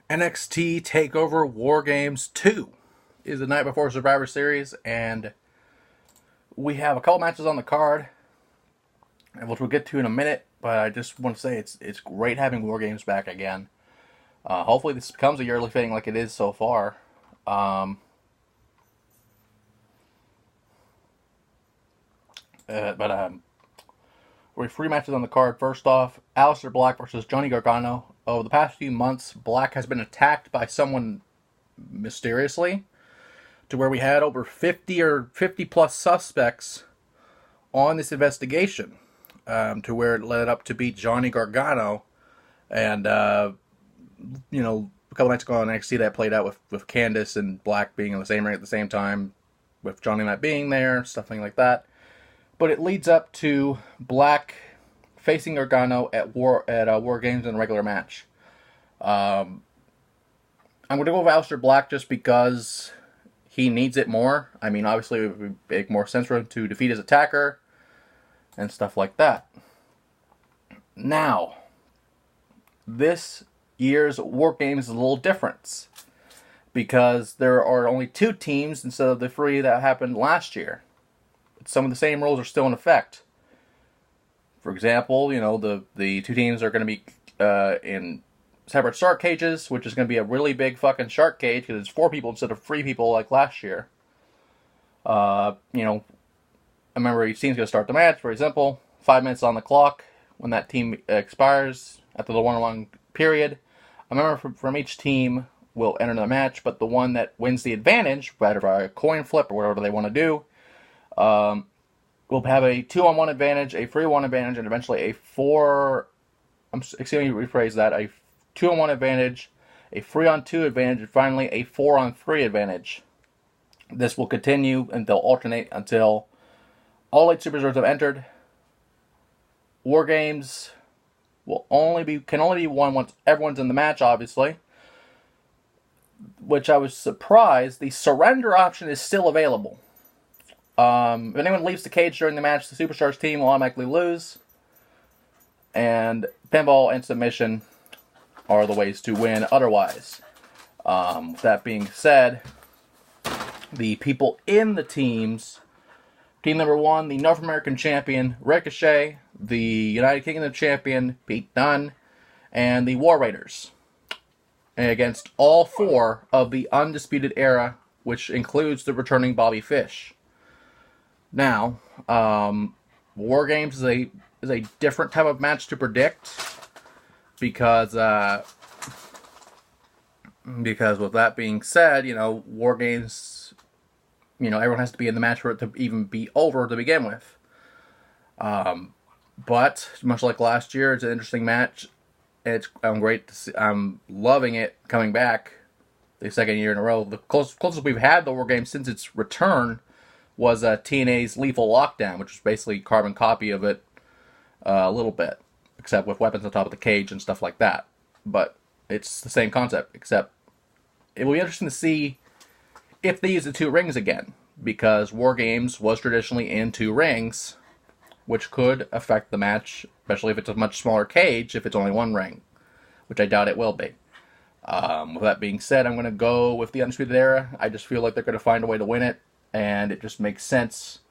NXT TakeOver WarGames 2 is the night before Survivor Series, and we have a couple matches on the card, which we'll get to in a minute. But I just want to say it's great having WarGames back again. Hopefully this becomes a yearly thing like it is so far. We have three matches on the card. First off, Aleister Black versus Johnny Gargano. Over the past few months, Black has been attacked by someone mysteriously, to where we had over 50 or 50 plus suspects on this investigation, to where it led up to beat Johnny Gargano. And, a couple nights ago on NXT that played out with Candice and Black being in the same ring at the same time, with Johnny not being there, stuff like that. But it leads up to Black facing Gargano at WarGames in a regular match. I'm going to go with Aleister Black just because he needs it more. I mean, obviously it would make more sense for him to defeat his attacker and stuff like that. Now, this year's WarGames is a little different because there are only two teams instead of the three that happened last year. Some of the same rules are still in effect. For example, the two teams are going to be in separate shark cages, which is going to be a really big fucking shark cage because it's 4 people instead of 3 people like last year. I remember each team's going to start the match. Very simple. 5 minutes on the clock. When that team expires after the 1-on-1 period, a member from each team will enter the match, but the one that wins the advantage, whether by a coin flip or whatever they want to do, we'll have a 2-on-1 advantage, a 3-on-1 advantage, and eventually a 2-on-1 advantage, a 3-on-2 advantage, and finally a 4-on-3 advantage. This will continue and they'll alternate until all 8 superstars have entered. WarGames can only be won once everyone's in the match, obviously. Which I was surprised, the surrender option is still available. If anyone leaves the cage during the match, the Superstars team will automatically lose. And pinfall and submission are the ways to win otherwise. With that being said, the people in the teams, team number 1, the North American champion, Ricochet, the United Kingdom champion, Pete Dunne, and the War Raiders, against all 4 of the Undisputed Era, which includes the returning Bobby Fish. Now, WarGames is a different type of match to predict because with that being said, WarGames, everyone has to be in the match for it to even be over to begin with. But much like last year, it's an interesting match. I'm great to see. I'm loving it coming back the second year in a row. The closest we've had the WarGames since its return was TNA's Lethal Lockdown, which was basically a carbon copy of it a little bit, except with weapons on top of the cage and stuff like that. But it's the same concept, except it will be interesting to see if they use the 2 rings again, because WarGames was traditionally in 2 rings, which could affect the match, especially if it's a much smaller cage, if it's only 1 ring, which I doubt it will be. With that being said, I'm going to go with the Undisputed Era. I just feel like they're going to find a way to win it, and it just makes sense,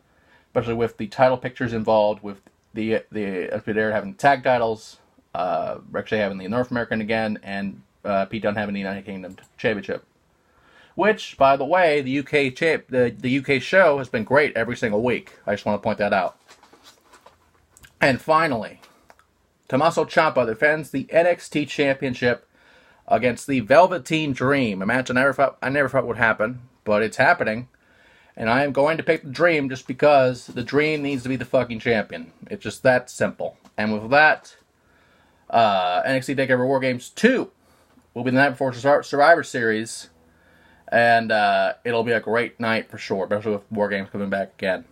especially with the title pictures involved, with the Undisputed Era having tag titles, Ricochet having the North American again, and Pete Dunne having the United Kingdom Championship. Which, by the way, the UK show has been great every single week. I just want to point that out. And finally, Tommaso Ciampa defends the NXT Championship against the Velveteen Dream. A match I never thought would happen, but it's happening. And I am going to pick the Dream just because the Dream needs to be the fucking champion. It's just that simple. And with that, NXT TakeOver WarGames 2 will be the night before Survivor Series. And it'll be a great night for sure, especially with WarGames coming back again.